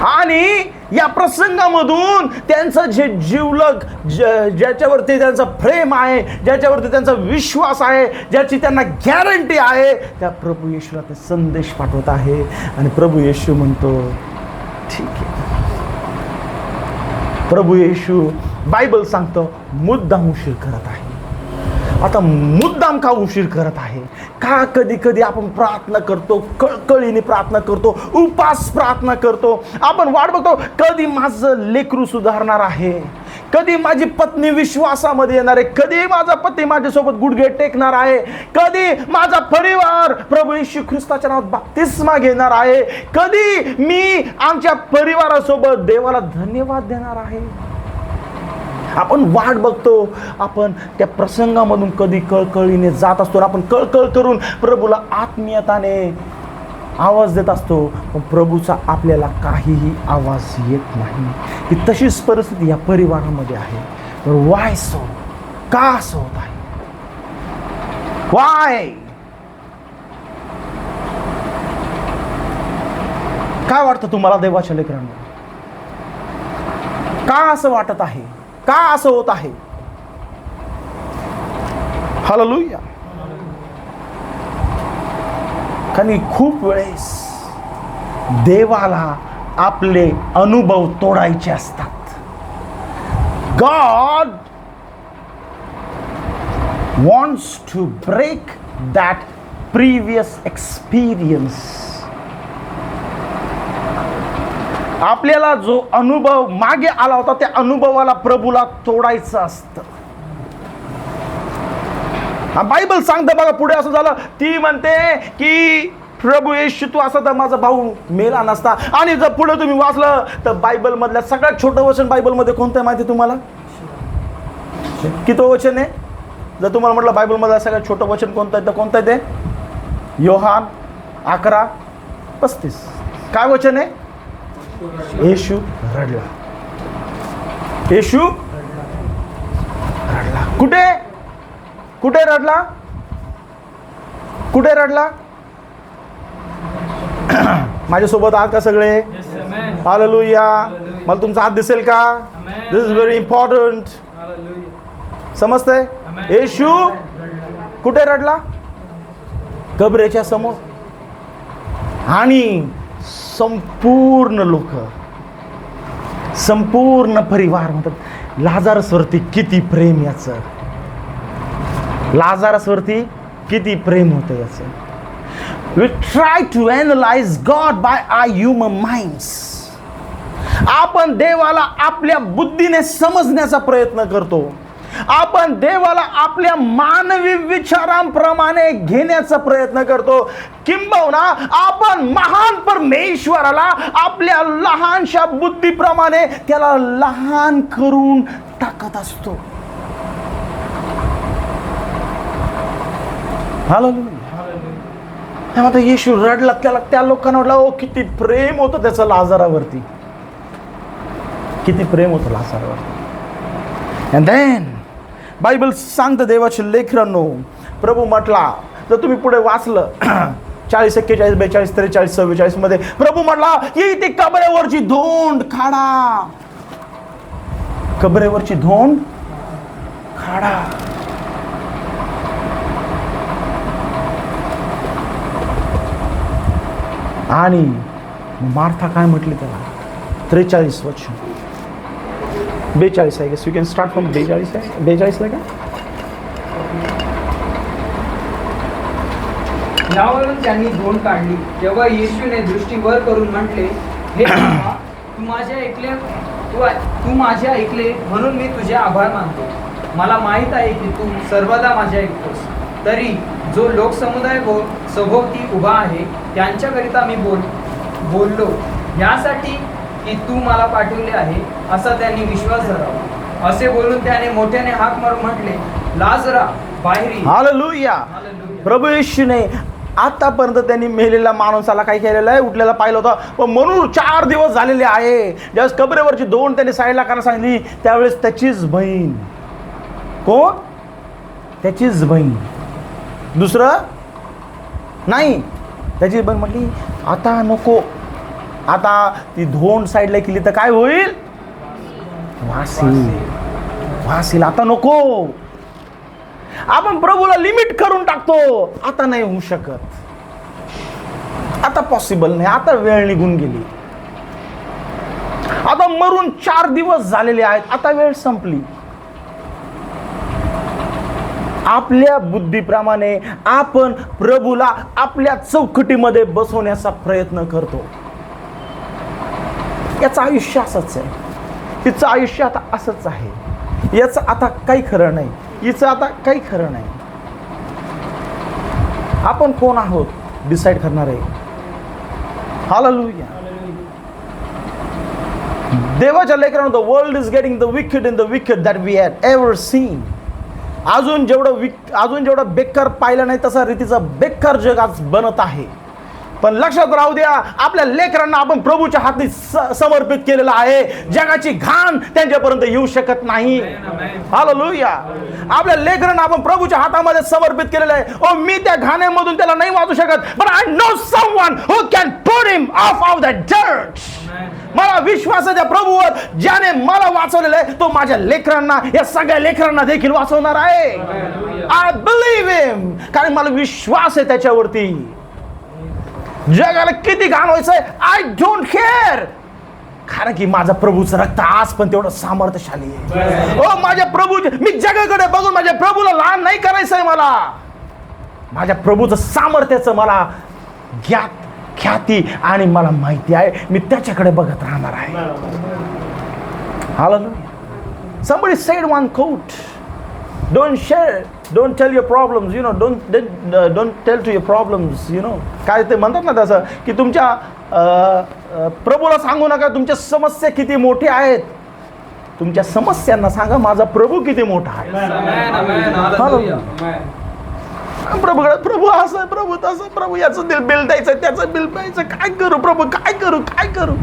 आणि या प्रसंगामधून त्यांचं जे जिवलग, ज्याच्यावरती त्यांचं प्रेम आहे, ज्याच्यावरती त्यांचा विश्वास आहे, ज्याची त्यांना गॅरंटी आहे, त्या प्रभू येशूला ते संदेश पाठवत आहे. आणि प्रभू येशू म्हणतो ठीक आहे. प्रभू येशू बायबल सांगतो मुद्दाम उशीर करत आहे. आता मुद्दाम का उशीर करत आहे? का कधी कधी आपण प्रार्थना करतो, कळकळीने प्रार्थना करतो, उपास प्रार्थना करतो, आपण वाट बघतो कधी माझं लेकरू सुधारणार आहे, कधी माझी पत्नी विश्वासामध्ये येणार आहे, कधी माझा पती माझ्यासोबत गुडघे टेकणार आहे, कधी माझा परिवार प्रभू येशू ख्रिस्ताच्या नावात बप्तिस्मा घेणार आहे, कधी मी आमच्या परिवारासोबत देवाला धन्यवाद देणार आहे. आपण वाट बघतो, आपण त्या प्रसंगामधून कधी कळकळीने जात असतो, आपण कळकळ करून प्रभूला आत्मीयताने आवाज देत असतो, पण प्रभूचा आपल्याला काहीही आवाज येत नाही. ही तशीच परिस्थिती या परिवारामध्ये आहे. तर वाय सो? का असं होत आहे? वाय? काय वाटतं तुम्हाला देवाच्या लेकरांना? का असं वाटत आहे? का असं होत आहे? हालेलुया. कारण खूप वेळेस देवाला आपले अनुभव तोडायचे असतात. God wants to break that previous experience. आपल्याला जो अनुभव मागे आला होता त्या अनुभवाला प्रभूला तोडायचं असतं. बायबल सांगतं बघा, पुढे असं झालं, ती म्हणते की प्रभू येशू तू असा तर माझा भाऊ मेला नसता. आणि जर पुढे तुम्ही वाचलं तर बायबल मधल्या सगळ्यात छोटं वचन बायबलमध्ये कोणतं आहे माहिती तुम्हाला? किती वचन आहे? जर तुम्हाला म्हटलं बायबल मधलं सगळ्यात छोटं वचन कोणतं आहे तर कोणतं आहे ते? योहान 11:35. काय वचन आहे? येशू रडला. येशू रडला. कुठे कुठे रडला? कुठे रडला? माझ्यासोबत आहात का सगळे? हालेलुया. मला तुमचा हात दिसेल का? दिस इज व्हेरी इम्पॉर्टंट. समजतंय? येशू कुठे रडला? कबरेच्या समोर. आणि संपूर्ण लोक, संपूर्ण परिवार म्हणतात लाजारसवरती किती प्रेम याचं, लाजारसवरती किती प्रेम होतं याचं. We try to analyze God by our human minds. आपण देवाला आपल्या बुद्धीने समजण्याचा प्रयत्न करतो. आपण देवाला आपल्या मानवी विचारांप्रमाणे घेण्याचा प्रयत्न करतो. किंबहुना आपण महान परमेश्वराला आपल्या लहानशा बुद्धीप्रमाणे त्याला लहान करून टाकत असतो. हालेलुया. आता येशू रडला, त्याला त्या लोकांना वाटलं ओ किती प्रेम होतं त्याचं लाजारावरती, किती प्रेम होतं लाजारावरती. अँड देन बायबल सांगतं देवाचे लेकरांनो, प्रभू म्हटला, जर तुम्ही पुढे वाचलं 40, 41, 42, 43, 44 मध्ये प्रभू म्हटला की ती कबरेवरची धोंड काढा, कबरेवरची धोंड काढा. आणि मार्था काय म्हटली त्याला? 43 वचन 42 आहे. Guess you can start from 42 आहे. 42 ला का? यावरून त्यांनी धोंड काढली. तेव्हा येशूने दृष्टी वर करून म्हटले, हे देवा, तू माझे ऐकले म्हणून मी तुझे आभार मानतो. मला माहित आहे की तू सर्वदा माझे ऐकतोस. तरी जो लोकसमुदाय सभोवती उभा आहे त्यांच्याकरिता मी बोललो यासाठी की तू मला पाठवले आहे असा त्यांनी विश्वास धरावा. असे बोलून त्याने मोठ्याने हाक मारून म्हटले, लाजरा बाहेर ये. हालेलुया. प्रभू येशूने आतापर्यंत त्यांनी मेलेल्या माणसाला काय केलेलं आहे? उठलेला पाहिलं होतं. पण म्हणून 4 दिवस झालेले आहे. ज्यावेळेस कबरेवरची धोंड त्यांनी साईडला करायला सांगितली त्यावेळेस त्याचीच बहीण, कोण? त्याचीच बहीण, दुसरं नाही. त्याची बहीण म्हटली आता नको, आता ती धोंड साईडला केली तर काय होईल? वासील. आता नको. आपण प्रभूला लिमिट करून टाकतो. आता नाही होऊ शकत, आता पॉसिबल नाही, आता वेळ निघून गेली, आता मरून 4 दिवस झालेले आहेत, आता वेळ संपली. आपल्या बुद्धीप्रमाणे आपण प्रभूला आपल्या चौकटीमध्ये बसवण्याचा प्रयत्न करतो. याचं आयुष्य असंच आहे, तिचं आयुष्य आता असंच आहे, याचं आता काही खरं नाही, हिचं आता काही खरं नाही. आपण कोण आहोत डिसाईड करणार आहे. हालेलुया. देवाच्या लेकरांनो, the world is getting the wicked in the wicked that we had ever seen. अजून जेवढं बेकार पाहिलं नाही तसा रीतीचा बेकार जग आज बनत आहे. पण लक्षात राहू द्या, आपल्या लेकरांना आपण प्रभूच्या हाती समर्पित केलेलं आहे. जगाची घाण त्यांच्यापर्यंत येऊ शकत नाही. हालेलुया. आपल्या लेकरांना आपण प्रभूच्या हातामध्ये समर्पित केलेलं आहे. ओ मी त्या घाणेमधून त्याला नाही वाचू शकत, but I know someone who can put him off of that dirt. मला विश्वास आहे त्या प्रभूवर, ज्याने मला वाचवलेलं आहे तो माझ्या लेकरांना, या सगळ्या लेकरांना देखील वाचवणार आहे. I believe him. कारण मला विश्वास आहे त्याच्यावरती. जगाला किती घाण व्हायचंय, आय डोंट केअर, कारण की माझा प्रभूचं रक्त आज पण तेवढं सामर्थ्यशाली आहे. ओ माझ्या प्रभू, मी जगाकडे बघून माझ्या प्रभूला लहान नाही करायचंय. मला माझ्या प्रभूचं सामर्थ्याचं मला ज्ञात ख्याती आणि मला माहिती आहे मी त्याच्याकडे बघत राहणार आहे. Hallelujah. Somebody said one quote, don't tell your problems, don't tell to your problems, काय ते म्हणतात ना तसं, की तुमच्या प्रभूला सांगू नका तुमच्या समस्या किती मोठी आहेत. तुमच्या समस्यांना सांगा माझा प्रभू किती मोठा आहे. प्रभूकडे, प्रभू असं, प्रभू तसं, प्रभू याचं बिल द्यायचं, त्याचं बिल द्यायचं, काय करू प्रभू, काय करू.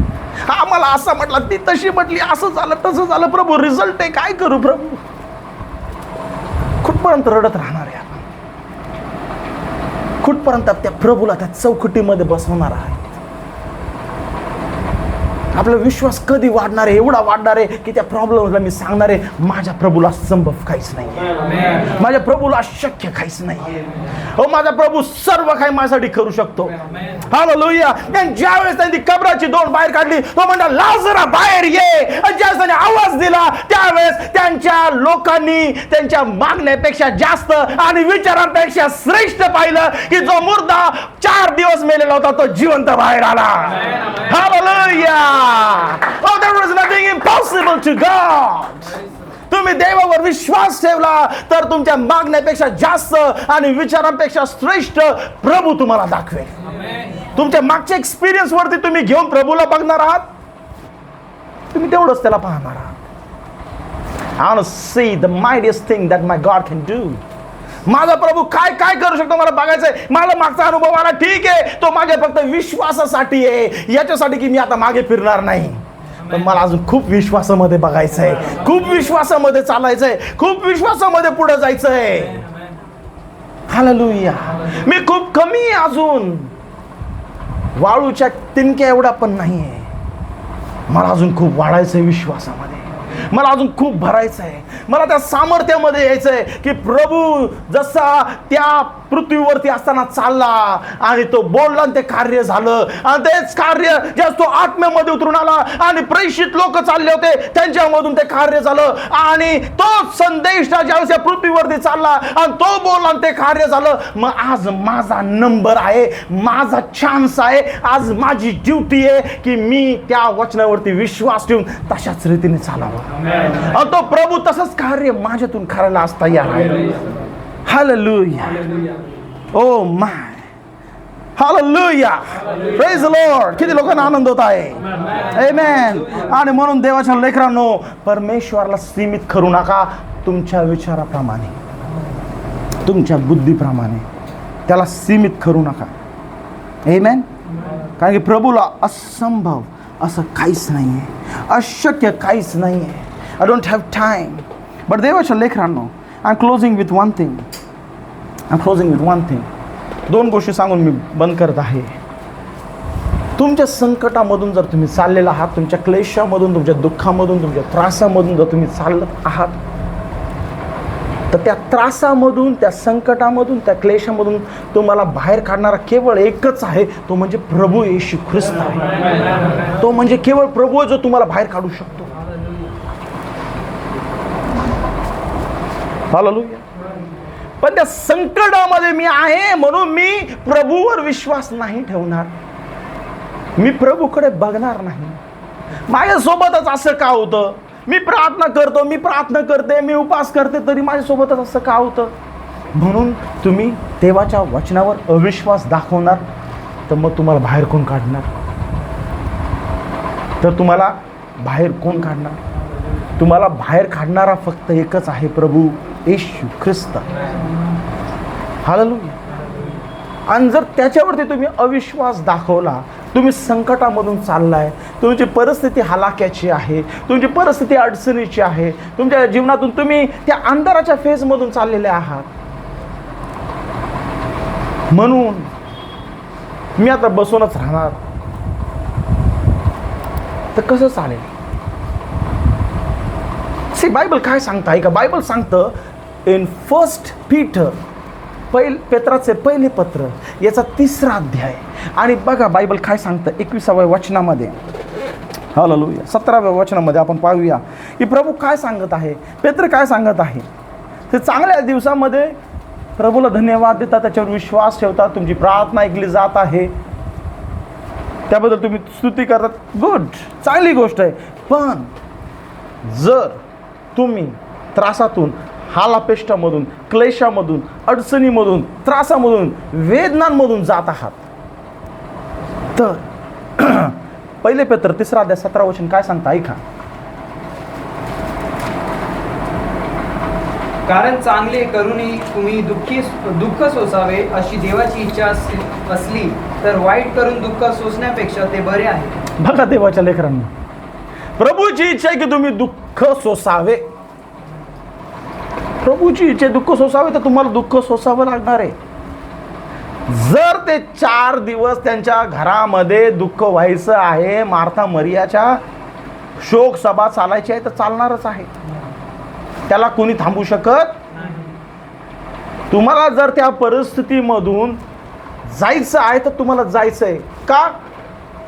हा मला असं म्हटलं, ती तशी म्हटली, असं झालं तसं झालं, प्रभू रिझल्ट आहे, काय करू प्रभू. कुठपर्यंत रडत राहणार आहे आपण? कुठपर्यंत त्या प्रभूला त्या चौकटीमध्ये बसवणार आहे? आपला विश्वास कधी वाढणार आहे? एवढा वाढणार आहे की त्या प्रॉब्लेमला मी सांगणार आहे माझ्या प्रभूला संभव काहीच नाही, माझ्या प्रभूला अशक्य काहीच नाही. हो, माझा प्रभू सर्व काही माझ्यासाठी करू शकतो. हालेलुया. आणि ज्यावेळेस त्यांनी कबराची दोन बाहेर काढली, तो म्हणला लाजरा बाहेर ये. ज्यावेळेस त्याने आवाज दिला त्यावेळेस त्यांच्या लोकांनी त्यांच्या मागण्यापेक्षा जास्त आणि विचारांपेक्षा श्रेष्ठ पाहिलं की जो मुर्दा 4 दिवस मेलेला होता तो जिवंत बाहेर आला. Hallelujah. Oh, there was nothing impossible to God. तुम्ही देवावर विश्वास ठेवला तर तुमच्या मागण्यापेक्षा जास्त आणि विचारांपेक्षा श्रेष्ठ प्रभू तुम्हाला दाखवेल. तुमच्या मागच्या एक्सपिरियन्स वरती तुम्ही घेऊन प्रभूला बघणार आहात, तुम्ही तेवढंच त्याला पाहणार आहात. I want to see the mightiest thing that my God can do. माझा प्रभू काय काय करू शकतो मला बघायचंय. मला मागचा अनुभव आला, ठीक आहे, तो माझ्या फक्त विश्वासासाठी आहे, याच्यासाठी की मी आता मागे फिरणार नाही. पण मला अजून खूप विश्वासामध्ये बघायचंय, खूप विश्वासामध्ये चालायचंय, खूप विश्वासामध्ये पुढे जायचंय. हालेलुया. मी खूप कमी आहे अजून, वाळूच्या तिनक्या एवढा पण नाहीये. मला अजून खूप वाढायचंय विश्वासामध्ये, मला अजून खूप भरायचं आहे. मला त्या सामर्थ्यामध्ये यायचंय की प्रभू जसा त्या पृथ्वीवरती असताना चालला आणि तो बोलला आणि ते कार्य झालं, आणि तेच कार्य ज्या तो आत्म्यामध्ये उतरून आला आणि प्रेषित लोक चालले होते त्यांच्यामधून ते कार्य झालं, आणि तोच संदेश ज्यावेळेस या पृथ्वीवरती चालला आणि तो बोलला आणि ते कार्य झालं. मग आज माझा नंबर आहे, माझा चान्स आहे, आज माझी ड्युटी आहे की मी त्या वचनावरती विश्वास ठेवून तशाच रीतीने चालावं. आणि तो प्रभू तसंच कार्य माझ्यातून करायला असता यार. Hallelujah. Oh my, hallelujah. Praise the Lord. किती लोकांना आनंद होत आहे. आमेन. आणि म्हणून देवाच्या लेकरांनो, परमेश्वराला सीमित करू नका तुमच्या विचाराप्रमाणे, तुमच्या बुद्धीप्रमाणे. त्याला सीमित करू नका. आमेन. कारण की प्रभूला असंभव असं काहीच नाही आहे, अशक्य काहीच नाही आहे. I don't have time. But देवाच्या लेकरांनो, I am closing with one thing. दोन गोष्टी सांगून मी बंद करत आहे. तुमच्या संकटामधून जर तुम्ही चाललेला आहात, तुमच्या क्लेशामधून, तुमच्या दुःखामधून, तुमच्या त्रासामधून जर तुम्ही चालत आहात, तर त्या त्रासामधून, त्या संकटामधून, त्या क्लेशामधून तुम्हाला बाहेर काढणारा केवळ एकच आहे, तो म्हणजे प्रभू येशू ख्रिस्त आहे. तो म्हणजे केवळ प्रभू आहे जो तुम्हाला बाहेर काढू शकतो. हालेलुया. पण त्या संकटामध्ये मी आहे म्हणून मी प्रभूवर विश्वास नाही ठेवणार, मी प्रभूकडे बघणार नाही. माझ्यासोबतच असं का होतं? मी प्रार्थना करतो, मी प्रार्थना करते, मी उपास करते, तरी माझ्यासोबतच असं का होतं? म्हणून तुम्ही देवाच्या वचनावर अविश्वास दाखवणार, तर मग तुम्हाला बाहेर कोण काढणार? तुम्हाला बाहेर काढणारा फक्त एकच आहे, प्रभू येशू ख्रिस्त. हालेलुया. आणि जर त्याच्यावरती तुम्ही अविश्वास दाखवला, तुम्ही संकटामधून चाललाय, तुमची परिस्थिती हलाख्याची आहे, तुमची परिस्थिती अडचणीची आहे, तुमच्या जीवनातून तुम्ही त्या अंधाराच्या फेजमधून चाललेले आहात, म्हणून मी आता बसूनच राहणार, तर कसं चालेल? बायबल काय सांगतं का? बायबल सांगतं इन 1 पीटर, पेत्राचे पहिले पत्र, याचा 3रा अध्याय. आणि बघा बायबल काय सांगतं 21व्या वचनामध्ये. हालेलुया. 17व्या वचनामध्ये आपण पाहूया की प्रभू काय सांगत आहे, पेत्र काय सांगत आहे. ते चांगल्या दिवसामध्ये प्रभूला धन्यवाद देतात, त्याच्यावर विश्वास ठेवतात, तुमची प्रार्थना ऐकली जात आहे. त्याबद्दल तुम्ही स्तुती करतात, गुड, चांगली गोष्ट आहे. पण जर तुम्ही त्रासातून, हालापेष्टामधून, क्लेशामधून, अडचणीमधून, त्रासामधून, वेदनांमधून जात आहात, तर 1 पेत्र 3 अध्याय 17 वचन काय सांगता ऐका. कारण चांगले करूनही तुम्ही दुःख सोसावे अशी देवाची इच्छा असली तर वाईट करून दुःख सोसण्यापेक्षा ते बरे आहे. बघा देवाच्या लेकरांना, प्रभूची इच्छा आहे की तुम्ही दुःख सोसावे. प्रभूची इच्छा दुःख सोसावे, तर तुम्हाला दुःख सोसावं लागणार आहे. जर ते 4 दिवस त्यांच्या घरामध्ये दुःख व्हायचं आहे, मार्था मरियाच्या शोक सभा चालायची आहे, तर चालणारच आहे. त्याला कोणी थांबू शकत. तुम्हाला जर त्या परिस्थितीमधून जायचं आहे तर तुम्हाला जायचं आहे. का?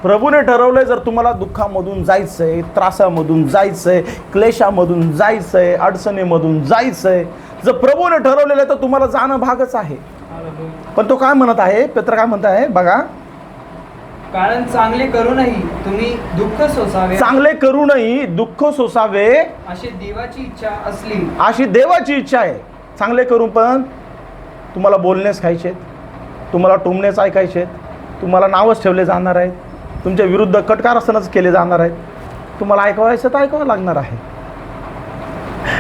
प्रभूने ठरवलंय. जर तुम्हाला दुःखामधून जायचंय, त्रासामधून जायचंय, क्लेशामधून जायचंय, अडचणीमधून जायचंय, जर प्रभूने ठरवलेलं आहे तर तुम्हाला जाणं भागच आहे. पण तो काय म्हणत आहे, पेत्र काय म्हणत आहे बघा. कारण चांगले करूनही तुम्ही दुःख सोसावे, चांगले करूनही दुःख सोसावे अशी देवाची इच्छा असली. अशी देवाची इच्छा आहे. चांगले करून पण तुम्हाला बोलणेच खायचे, तुम्हाला टोमणेच ऐकायचे, तुम्हाला नावच ठेवले जाणार आहेत, तुमच्या विरुद्ध कटकारस्थानच केले जाणार आहेत, तुम्हाला ऐकवायचं तर ऐकावं लागणार आहे.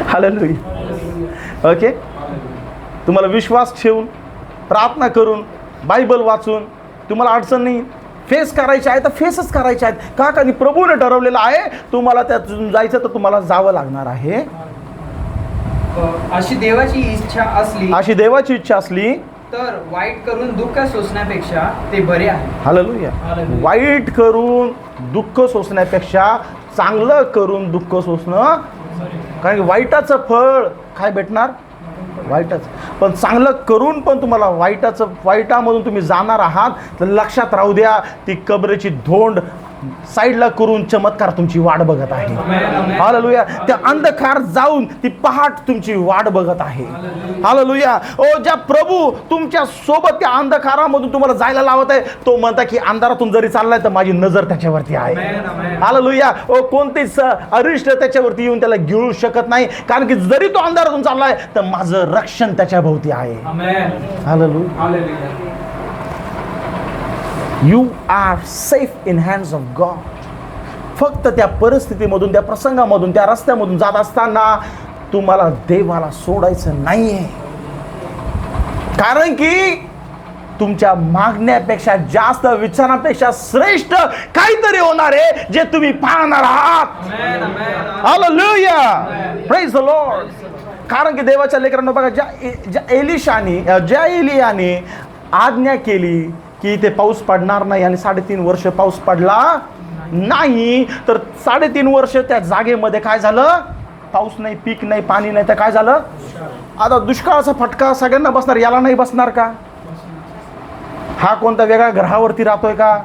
हालेलुया. ओके. तुम्हाला विश्वास ठेवून, प्रार्थना करून, बायबल वाचून तुम्हाला अडचणी फेस करायच्या आहेत तर फेसच करायच्या आहेत. का? कारण प्रभूने ठरवलेलं आहे तुम्हाला त्यातून जायचं, तर तुम्हाला जावं लागणार आहे. अशी देवाची इच्छा असली, अशी देवाची इच्छा असली तर वाईट करून दुःख सोसण्यापेक्षा ते बरे आहे. हालेलुया. वाईट करून दुःख सोसण्यापेक्षा चांगलं करून दुःख सोसणं. कारण की वाईटाचं फळ काय भेटणार? वाईटच. पण चांगलं करून पण तुम्हाला वाईटामधून तुम्ही जाणार आहात, तर लक्षात राहू द्या, ती कबरेची धोंड साईडला करून चमत्कार तुमची वाट बघत आहे. हालेलुया. त्या अंधकार जाऊन ती पहाट तुमची वाट बघत आहे. हालेलुया. ओ, ज्या प्रभू तुमच्या सोबत त्या अंधकारामधून तुम्हाला जायला लावत आहे, तो म्हणता की अंधारातून जरी चाललाय तर माझी नजर त्याच्यावरती आहे. हालेलुया. ओ, कोणतेच अरिष्ट त्याच्यावरती येऊन त्याला गिळू शकत नाही, कारण की जरी तो अंधारातून चाललाय तर माझं रक्षण त्याच्या भोवती आहे. Hallelujah. You are safe in hands of God. फक्त त्या परिस्थितीमधून, त्या प्रसंगामधून, त्या रस्त्यामधून जात असताना तुम्हाला देवाला सोडायचं नाहीये. कारण की तुमच्या मागण्यापेक्षा जास्त, विचारांपेक्षा श्रेष्ठ काहीतरी होणार आहे जे तुम्ही पाहणार आहात. हालेलुया. Praise the Lord. कारण की देवाच्या लेकरांना बघा, ज्या एलियाने आज्ञा केली की ते पाऊस पडणार नाही आणि 3.5 वर्ष पाऊस पडला नाही, तर 3.5 वर्ष त्या जागेमध्ये काय झालं? पाऊस नाही, पीक नाही, पाणी नाही, तर काय झालं? आता दुष्काळाचा फटका सगळ्यांना बसणार, याला नाही बसणार का? हा कोणत्या वेगळ्या ग्रहावरती राहतोय का?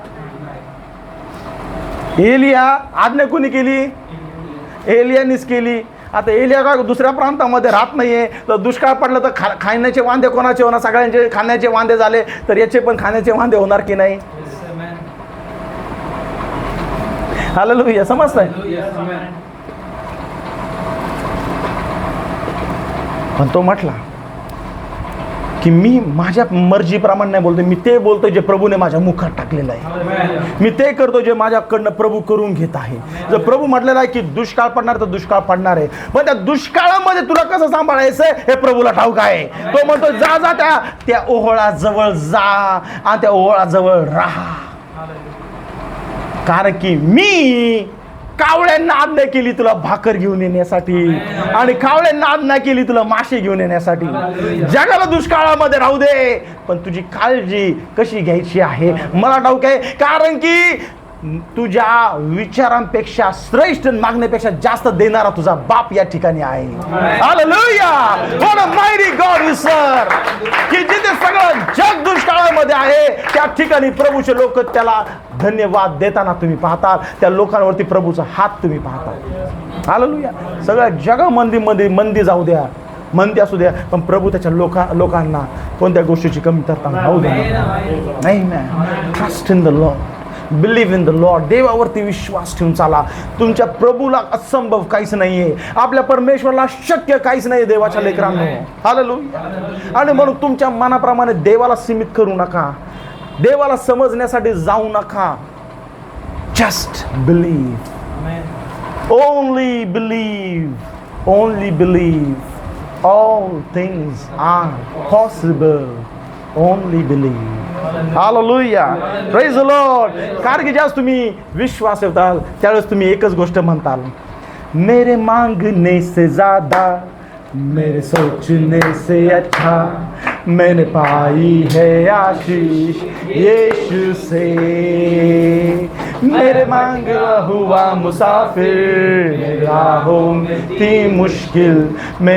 एलिया आज्ञा कोणी केली? एलियानीच केली. आता एलिया का दुसऱ्या प्रांतामध्ये राहत नाहीये, तर दुष्काळ पडलं तर खाण्याचे वांदे कोणाचे होणार? सगळ्यांचे खाण्याचे वांदे झाले, तर याचे पण खाण्याचे वांदे होणार की नाही? हालेलुया. समजतंय? पण तो म्हटला की मी माझ्या मर्जीप्रमाणे नाही बोलतोय, मी ते बोलतोय जे प्रभूने माझ्या मुखात टाकलेलं आहे. मी ते करतो जे माझ्याकडनं प्रभू करून घेत आहे. जर प्रभू म्हटलेलं आहे की दुष्काळ पडणार तर दुष्काळ पडणार आहे, पण त्या दुष्काळामध्ये तुला कसं सांभाळायचंय हे प्रभूला ठाऊक आहे. तो म्हणतो जा जा त्या ओहळाजवळ जा आणि त्या ओहळाजवळ राहा. कारण की मी कावळ्यांना आज्ञा केली तुला भाकर घेऊन येण्यासाठी, आणि कावळ्यांना आज्ञा केली तुला मासे घेऊन येण्यासाठी. जगाला दुष्काळामध्ये राहू दे, पण तुझी काळजी कशी घ्यायची आहे मला ठाऊक आहे. कारण की तुझ्या विचारांपेक्षा श्रेष्ठ, मागण्यापेक्षा जास्त देणारा तुझा बाप या ठिकाणी आहे. Hallelujah. What a mighty God we serve. की जिथे सगळं जग दुष्काळामध्ये आहे त्या ठिकाणी प्रभूचे लोक त्याला धन्यवाद देताना तुम्ही पाहता, त्या लोकांवरती प्रभूचा हात तुम्ही पाहता. हालेलुया. सगळ्या जगामध्ये मंदी जाऊ द्या, मंदी असू द्या, पण प्रभू त्याच्या लोकांना कोणत्या गोष्टीची कमतरता राहू द्या नाही. Trust in the lord. Believe in the lord. देवावरती विश्वास ठेवून चाला. तुमच्या प्रभूला असंभव काहीच नाहीये. आपल्या परमेश्वराला शक्य काहीच नाही देवाच्या लेकरांनो. हालेलुया. आणि म्हणून तुमच्या मनाप्रमाणे देवाला सीमित करू नका. देवाला समजण्यासाठी जाऊ नका. Just believe. Only believe. Only believe. All things are possible. Only believe. Hallelujah. Praise the Lord. कारण की ज्यावेळेस तुम्ही विश्वास ठेवताल त्यावेळेस तुम्ही एकच गोष्ट म्हणताल, मेरे मांगने से ज्यादा मेरे सोचने से अच्छा मैंने पाई है आशीष यीशु से. मेरे मांगा हुआ मुसाफिर राहों में थी मुश्किल मैंने